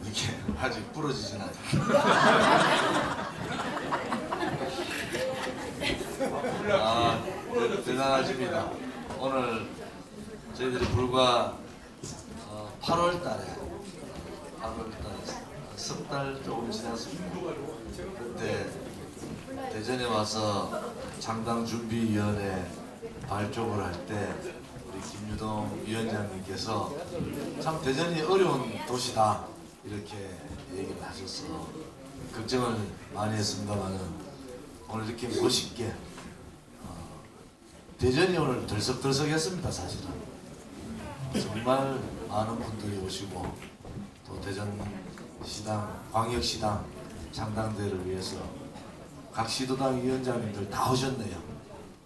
이렇게 아직 부러지진 않아요. 아, 대단하십니다. 오늘 저희들이 불과 8월 달에 석 달 조금 지났습니다. 그때 대전에 와서 창당준비위원회 발족을 할 때 우리 김유동 위원장님께서 참 대전이 어려운 도시다 이렇게 얘기를 하셔서 걱정을 많이 했습니다만은 오늘 이렇게 멋있게 대전이 오늘 들썩들썩했습니다. 사실은 정말 많은 분들이 오시고 또 대전시당, 광역시당 창당대회를 위해서 각 시도당 위원장님들 다 오셨네요.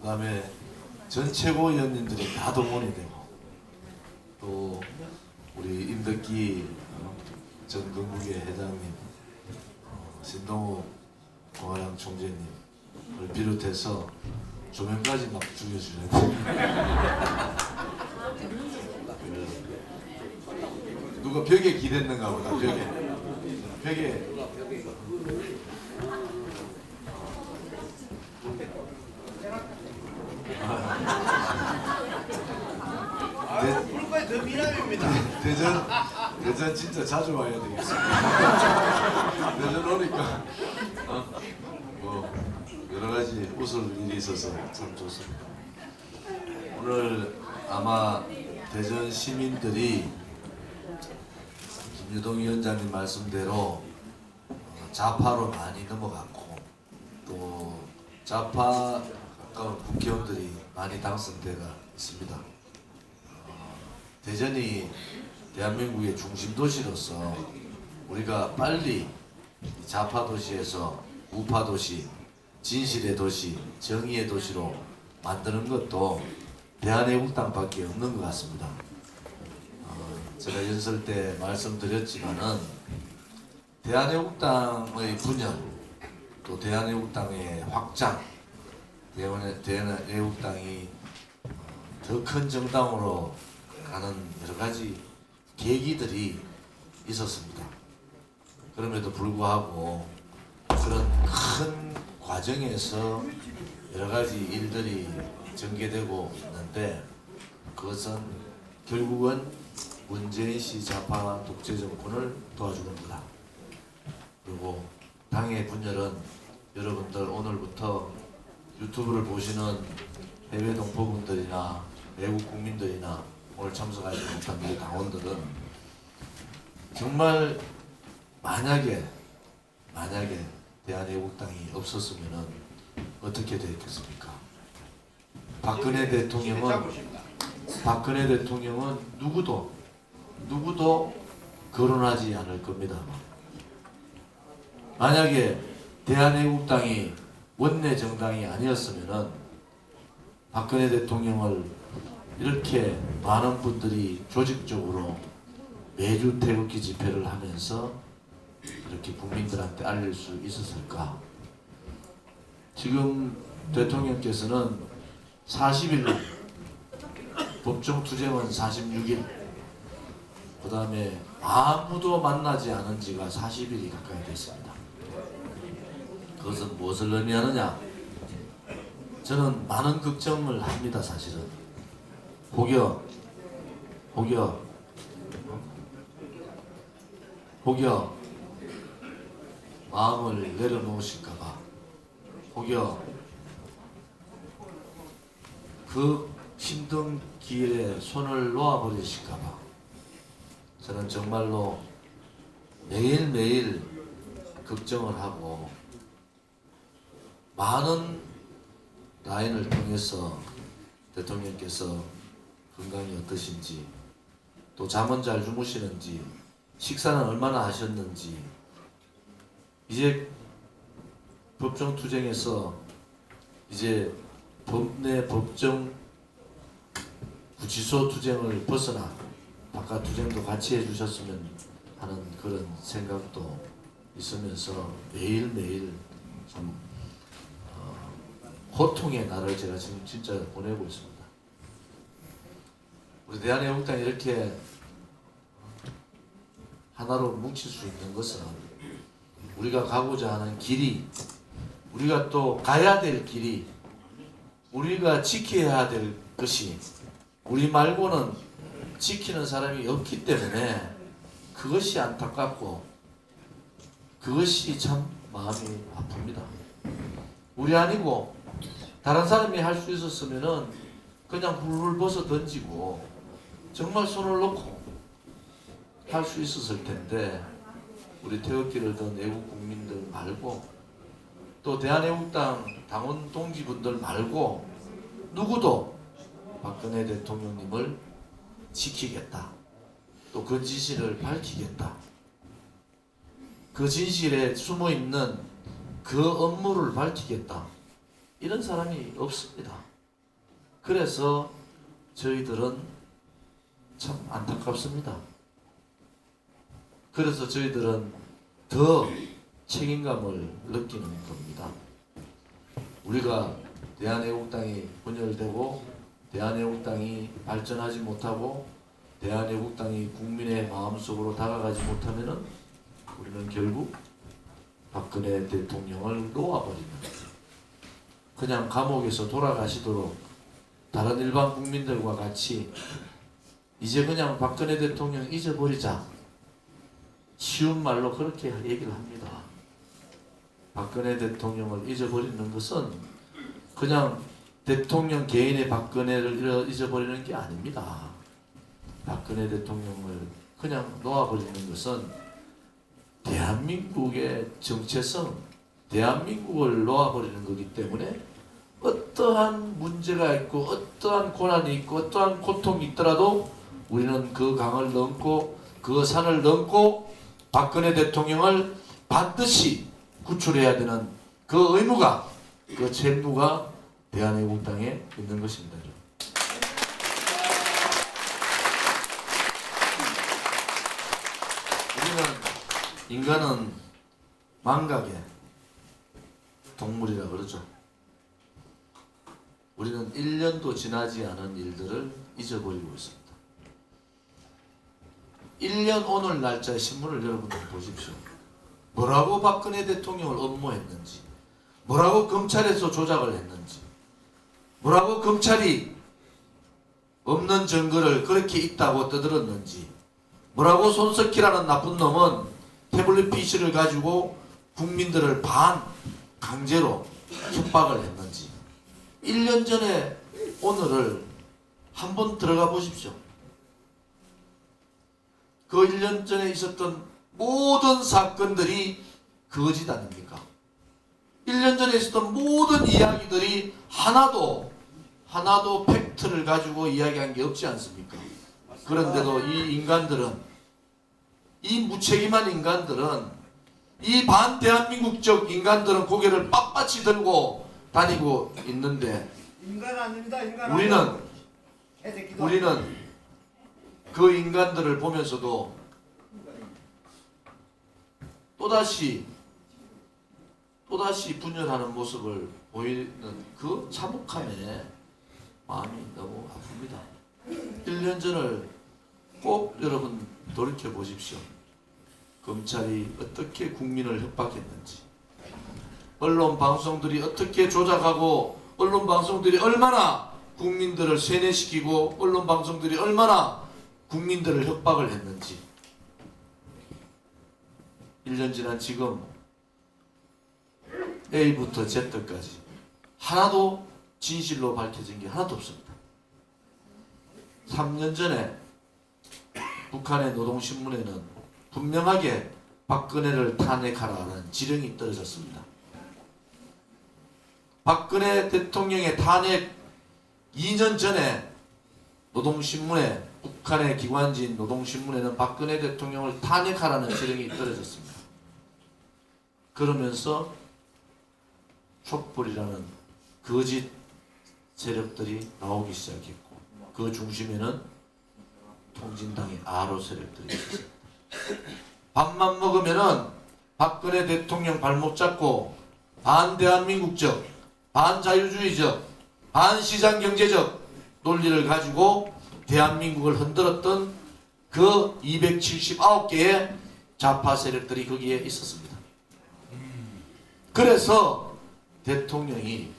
그 다음에 전 최고위원님들이 다 동원이 되고 또 우리 임덕기 전 건국회 회장님, 신동욱 공화당 총재님을 비롯해서 조명까지 막 죽여주려고 누가 벽에 기댔는가 보다. 벽에 물건이 더 미남입니다. 대전 진짜 자주 와야 되겠습니다. 대전 오니까 뭐 여러 가지 웃을 일이 있어서 참 좋습니다. 오늘 아마 대전 시민들이 김유동 위원장님 말씀대로 좌파로 많이 넘어갔고 또 좌파 가까운 국회의원들이 많이 당선되가 있습니다. 대전이 대한민국의 중심 도시로서 우리가 빨리 좌파 도시에서 우파 도시, 진실의 도시, 정의의 도시로 만드는 것도 대한애국당밖에 없는 것 같습니다. 제가 연설 때 말씀드렸지만은 대한애국당의 분열, 또 대한애국당의 확장, 대한애국당이 더 큰 정당으로 가는 여러 가지 계기들이 있었습니다. 그럼에도 불구하고 그런 큰 과정에서 여러 가지 일들이 전개되고 있는데 그것은 결국은 문재인 씨 좌파 독재 정권을 도와주는 거다. 그리고 당의 분열은 여러분들 오늘부터 유튜브를 보시는 해외 동포분들이나 외국 국민들이나 오늘 참석하지 못한 우리 당원들은 정말 만약에 대한애국당이 없었으면 어떻게 됐겠습니까? 박근혜 대통령은 누구도 거론하지 않을 겁니다. 만약에 대한애국당이 원내 정당이 아니었으면 박근혜 대통령을 이렇게 많은 분들이 조직적으로 매주 태극기 집회를 하면서 이렇게 국민들한테 알릴 수 있었을까? 지금 대통령께서는 40일, 법정 투쟁은 46일, 그 다음에 아무도 만나지 않은 지가 40일이 가까이 됐습니다. 그것은 무엇을 의미하느냐? 저는 많은 걱정을 합니다. 사실은 혹여 마음을 내려놓으실까봐, 혹여 그 힘든 기회에 손을 놓아버리실까봐 저는 정말로 매일매일 걱정을 하고 많은 라인을 통해서 대통령께서 건강이 어떠신지, 또 잠은 잘 주무시는지, 식사는 얼마나 하셨는지, 이제 법정 투쟁에서 이제 법내 법정 구치소 투쟁을 벗어나 바깥 투쟁도 같이 해주셨으면 하는 그런 생각도 있으면서 매일매일 참 고통의 날을 제가 지금 진짜 보내고 있습니다. 우리 대한애국당이 이렇게 하나로 뭉칠 수 있는 것은 우리가 가고자 하는 길이, 우리가 또 가야 될 길이, 우리가 지켜야 될 것이 우리 말고는 지키는 사람이 없기 때문에 그것이 안타깝고 그것이 참 마음이 아픕니다. 우리 아니고 다른 사람이 할 수 있었으면은 그냥 훌훌 벗어 던지고 정말 손을 놓고 할 수 있었을 텐데, 우리 태극기를 든 애국 국민들 말고 또 대한애국당 당원 동지분들 말고 누구도 박근혜 대통령님을 지키겠다, 또 그 진실을 밝히겠다, 그 진실에 숨어있는 그 업무를 밝히겠다, 이런 사람이 없습니다. 그래서 저희들은 참 안타깝습니다. 그래서 저희들은 더 책임감을 느끼는 겁니다. 우리가 대한애국당이 분열되고 대한애국당이 발전하지 못하고 대한애국당이 국민의 마음속으로 다가가지 못하면은 우리는 결국 박근혜 대통령을 놓아버리는, 그냥 감옥에서 돌아가시도록 다른 일반 국민들과 같이 이제 그냥 박근혜 대통령 잊어버리자, 쉬운 말로 그렇게 얘기를 합니다. 박근혜 대통령을 잊어버리는 것은 그냥 대통령 개인의 박근혜를 잊어버리는 게 아닙니다. 박근혜 대통령을 그냥 놓아버리는 것은 대한민국의 정체성, 대한민국을 놓아버리는 거기 때문에 어떠한 문제가 있고 어떠한 고난이 있고 어떠한 고통이 있더라도 우리는 그 강을 넘고 그 산을 넘고 박근혜 대통령을 반드시 구출해야 되는 그 의무가, 그 책무가 대한애국당에 있는 것입니다. 우리는, 인간은 망각의 동물이라 그러죠. 우리는 1년도 지나지 않은 일들을 잊어버리고 있습니다. 1년 오늘 날짜의 신문을 여러분들 보십시오. 뭐라고 박근혜 대통령을 업무했는지, 뭐라고 검찰에서 조작을 했는지, 뭐라고 검찰이 없는 증거를 그렇게 있다고 떠들었는지, 뭐라고 손석희라는 나쁜 놈은 태블릿 PC를 가지고 국민들을 강제로 협박을 했는지, 1년 전에 오늘을 한번 들어가 보십시오. 그 1년 전에 있었던 모든 사건들이 거짓 아닙니까? 1년 전에 있었던 모든 이야기들이 하나도 팩트를 가지고 이야기한 게 없지 않습니까? 그런데도 이 인간들은, 이 무책임한 인간들은, 이 반대한민국적 인간들은 고개를 빳빳이 들고 다니고 있는데, 인간 아닙니다. 인간 우리는 그 인간들을 보면서도 또다시 분열하는 모습을 보이는 그 참혹함에 마음이 너무 아픕니다. 1년 전을 꼭 여러분 돌이켜 보십시오. 검찰이 어떻게 국민을 협박했는지, 언론 방송들이 어떻게 조작하고, 언론 방송들이 얼마나 국민들을 세뇌시키고, 언론 방송들이 얼마나 국민들을 협박을 했는지, 1년 지난 지금 A부터 Z까지 하나도 진실로 밝혀진 게 하나도 없습니다. 3년 전에 북한의 노동신문에는 분명하게 박근혜를 탄핵하라는 지령이 떨어졌습니다. 박근혜 대통령의 탄핵 2년 전에 노동신문에, 북한의 기관지인 노동신문에는 박근혜 대통령을 탄핵하라는 지령이 떨어졌습니다. 그러면서 촛불이라는 거짓 세력들이 나오기 시작했고, 그 중심에는 통진당의 아로 세력들이 있었습니다. 밥만 먹으면은 박근혜 대통령 발목 잡고 반대한민국적, 반자유주의적, 반시장경제적 논리를 가지고 대한민국을 흔들었던 그 279개의 좌파 세력들이 거기에 있었습니다. 그래서 대통령이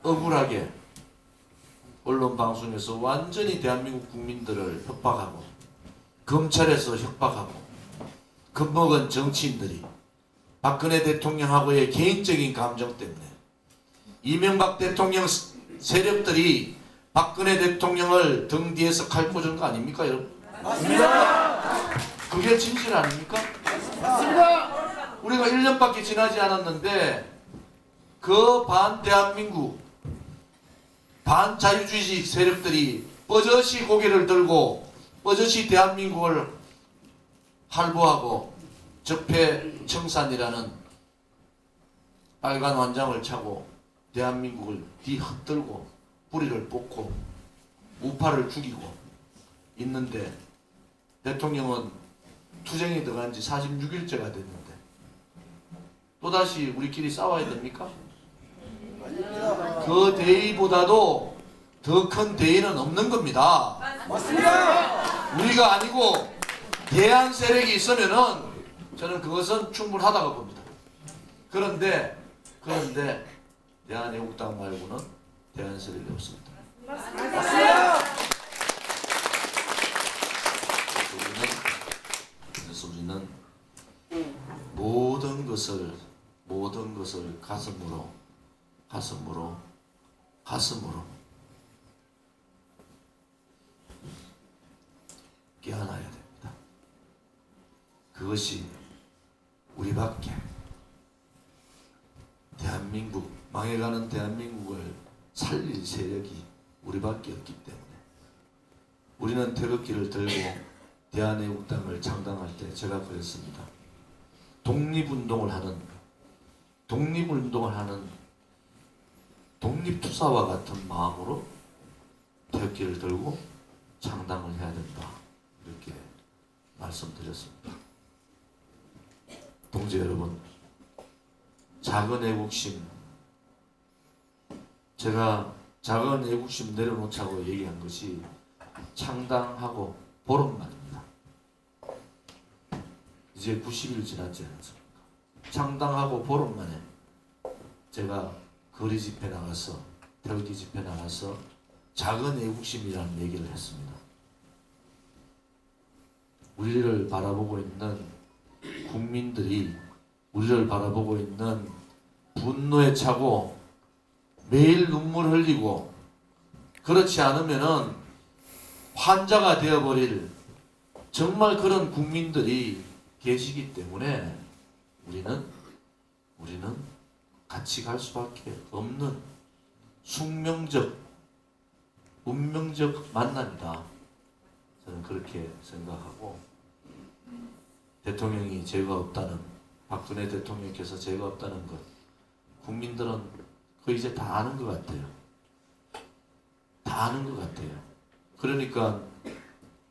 억울하게 언론 방송에서 완전히 대한민국 국민들을 협박하고 검찰에서 협박하고 겁먹은 정치인들이 박근혜 대통령하고의 개인적인 감정 때문에 이명박 대통령 세력들이 박근혜 대통령을 등 뒤에서 칼 꽂은 거 아닙니까, 여러분? 맞습니다. 그게 진실 아닙니까? 맞습니다. 우리가 1년밖에 지나지 않았는데 그 반대한민국 반자유주의 세력들이 뻗어시 고개를 들고 뻗어시 대한민국을 할부하고 적폐청산이라는 빨간 완장을 차고 대한민국을 뒤흔들고 뿌리를 뽑고 우파를 죽이고 있는데 대통령은 투쟁에 들어간 지 46일째가 됐는데 또다시 우리끼리 싸워야 됩니까? 그 대의보다도 더 큰 대의는 없는 겁니다. 맞습니다. 우리가 아니고 대한 세력이 있으면은 저는 그것은 충분하다고 봅니다. 그런데 대한애국당 말고는 대한 세력이 없습니다. 맞습니다. 그래서 우리는 모든 것을 가슴으로 깨어나야 됩니다. 그것이 우리밖에 대한민국 망해가는 대한민국을 살릴 세력이 우리밖에 없기 때문에 우리는 태극기를 들고 대한애국당을 창당할 때 제가 그랬습니다. 독립운동을 하는 독립투사와 같은 마음으로 태극기를 들고 창당을 해야 된다. 이렇게 말씀드렸습니다. 동지 여러분, 작은 애국심, 제가 작은 애국심 내려놓자고 얘기한 것이 창당하고 보름만입니다. 이제 90일 지났지 않습니까? 창당하고 보름만에 제가 거리 집회 나가서 태극기 집회 나가서 작은 애국심이라는 얘기를 했습니다. 우리를 바라보고 있는 국민들이 우리를 바라보고 있는 분노에 차고 매일 눈물 흘리고 그렇지 않으면은 환자가 되어버릴 정말 그런 국민들이 계시기 때문에 우리는 같이 갈 수밖에 없는 숙명적 운명적 만남이다. 저는 그렇게 생각하고 대통령이 죄가 없다는 박근혜 대통령께서 죄가 없다는 것 국민들은 그 이제 다 아는 것 같아요. 다 아는 것 같아요. 그러니까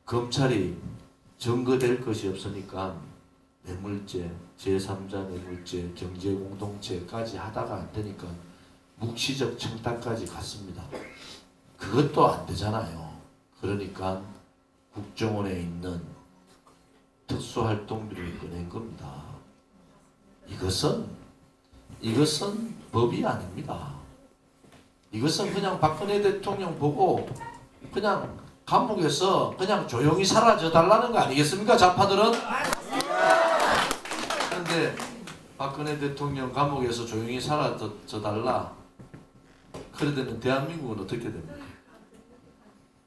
검찰이 증거될 것이 없으니까 뇌물죄, 제3자 뇌물죄, 경제공동체까지 하다가 안 되니까 묵시적 청탁까지 갔습니다. 그것도 안 되잖아요. 그러니까 국정원에 있는 특수활동비를 꺼낸 겁니다. 이것은 법이 아닙니다. 이것은 그냥 박근혜 대통령 보고 그냥 감옥에서 그냥 조용히 사라져 달라는 거 아니겠습니까? 좌파들은? 그런데 박근혜 대통령 감옥에서 조용히 사라져 달라. 그러면 대한민국은 어떻게 됩니까?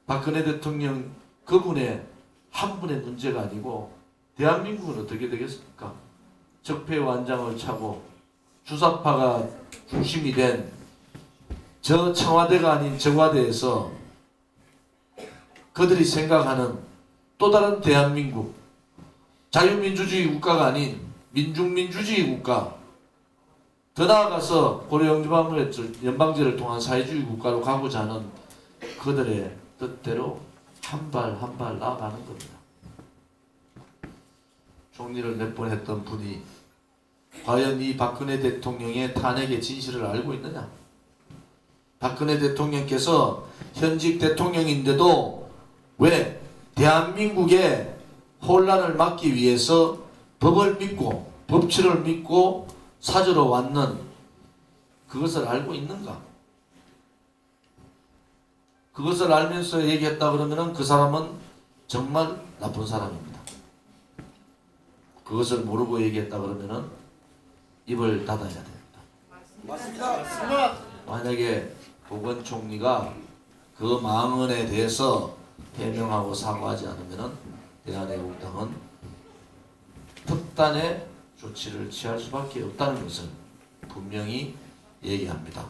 박근혜 대통령 그분의 한 분의 문제가 아니고 대한민국은 어떻게 되겠습니까? 적폐완장을 차고 주사파가 중심이 된 저 청와대가 아닌 정화대에서 그들이 생각하는 또 다른 대한민국, 자유민주주의 국가가 아닌 민중민주주의 국가, 더 나아가서 연방제를 통한 사회주의 국가로 가고자 하는 그들의 뜻대로 한 발 한 발 나아가는 겁니다. 총리를 몇 번 했던 분이 과연 이 박근혜 대통령의 탄핵의 진실을 알고 있느냐? 박근혜 대통령께서 현직 대통령인데도 왜 대한민국의 혼란을 막기 위해서 법을 믿고 법치를 믿고 사주로 왔는 그것을 알고 있는가? 그것을 알면서 얘기했다 그러면은 그 사람은 정말 나쁜 사람입니다. 그것을 모르고 얘기했다 그러면은 입을 닫아야 됩니다. 맞습니다. 만약에 보건 총리가 그 망언에 대해서 해명하고 사과하지 않으면은 대한애국당은 특단의 조치를 취할 수밖에 없다는 것을 분명히 얘기합니다.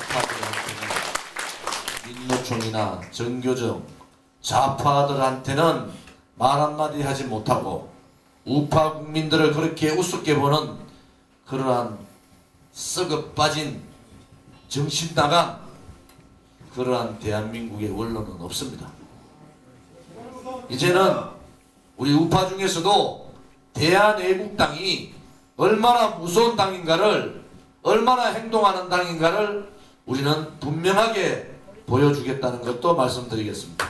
좌파들한테는 민노총이나 정교정 좌파들한테는 말 한마디 하지 못하고 우파 국민들을 그렇게 우습게 보는 그러한 썩어 빠진 정신 나간 그러한 대한민국의 원로는 없습니다. 이제는 우리 우파 중에서도 대한애국당이 얼마나 무서운 당인가를, 얼마나 행동하는 당인가를 우리는 분명하게 보여주겠다는 것도 말씀드리겠습니다.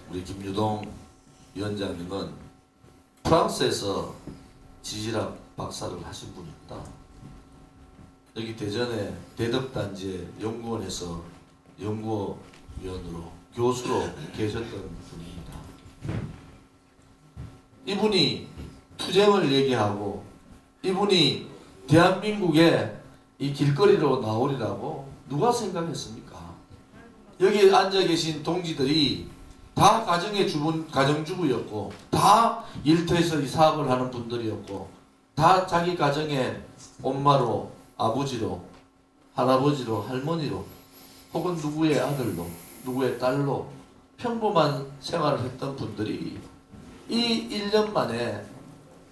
우리 김유동 위원장님은 프랑스에서 지질학 박사를 하신 분입니다. 여기 대전에 대덕단지의 연구원에서 연구위원으로 교수로 계셨던 분입니다. 이분이 투쟁을 얘기하고 이분이 대한민국에 이 길거리로 나오리라고 누가 생각했습니까? 여기 앉아 계신 동지들이 다 가정주부였고 다 일터에서 이 사업을 하는 분들이었고 다 자기 가정의 엄마로 아버지로 할아버지로 할머니로 혹은 누구의 아들로 누구의 딸로 평범한 생활을 했던 분들이 이 1년 만에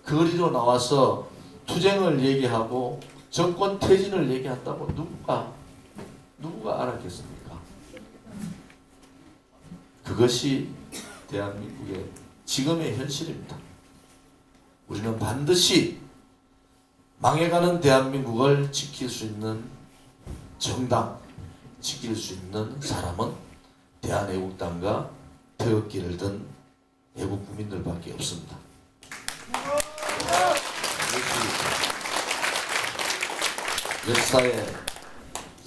거리로 나와서 투쟁을 얘기하고 정권 퇴진을 얘기한다고 누가 알았겠습니까? 그것이 대한민국의 지금의 현실입니다. 우리는 반드시 망해가는 대한민국을 지킬 수 있는 정당, 지킬 수 있는 사람은 대한애국당과 태극기를 든 애국국민들밖에 없습니다.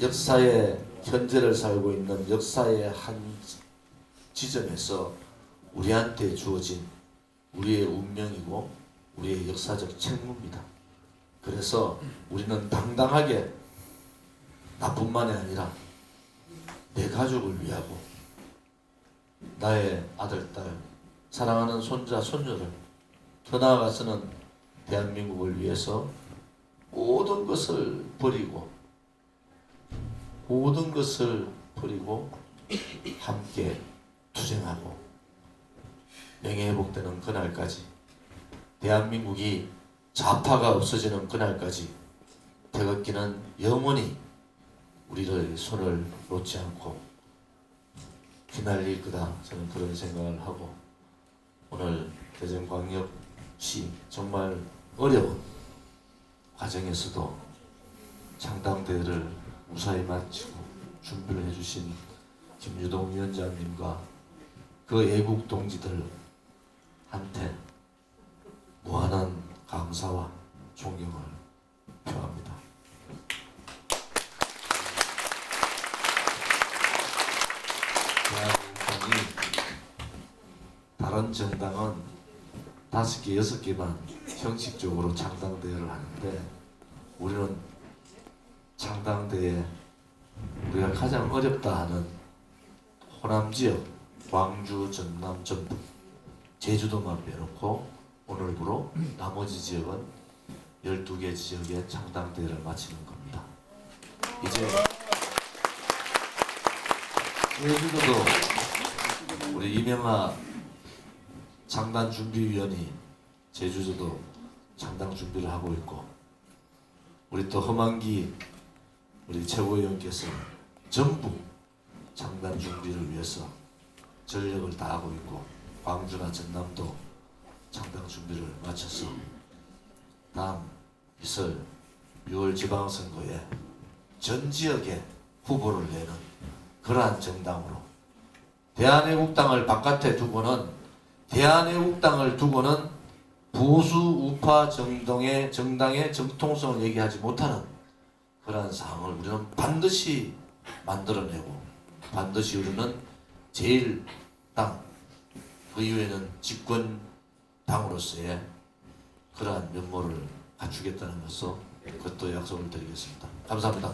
역사의 현재를 살고 있는 역사의 한 지점에서 우리한테 주어진 우리의 운명이고 우리의 역사적 책무입니다. 그래서 우리는 당당하게 나뿐만이 아니라 내 가족을 위하고 나의 아들, 딸, 사랑하는 손자, 손녀를 더 나아가서는 대한민국을 위해서 모든 것을 버리고 함께 투쟁하고 명예회복되는 그날까지 대한민국이 좌파가 없어지는 그날까지 태극기는 영원히 우리의 손을 놓지 않고 휘날릴 거다. 저는 그런 생각을 하고 오늘 대전광역시 정말 어려운 과정에서도 창당대회를 무사히 마치고 준비를 해주신 김유동 위원장님과 그 애국 동지들한테 무한한 감사와 존경을 표합니다. 대한민국이 다른 정당은 5개, 6개만 형식적으로 창당대회를 하는데 우리는 창당대회 우리가 가장 어렵다 하는 호남지역, 광주, 전남, 전북, 제주도만 빼놓고 오늘부로 나머지 지역은 12개 지역의 창당대회를 마치는 겁니다. 이제 제주도도 우리 이명하 창단준비위원이 제주도도 창당 준비를 하고 있고 우리 또 허만기 우리 최고위원께서 전부 창단 준비를 위해서 전력을 다하고 있고 광주나 전남도 창당 준비를 마쳐서 다음 있을 6월 지방선거에 전 지역에 후보를 내는 그러한 정당으로 대한애국당을 바깥에 두고는 대한애국당을 두고는 보수 우파 정당의 정통성을 얘기하지 못하는 그러한 상황을 우리는 반드시 만들어내고 반드시 우리는 제1당 그 이후에는 집권당으로서의 그러한 면모를 갖추겠다는 것으로 그것도 약속을 드리겠습니다. 감사합니다.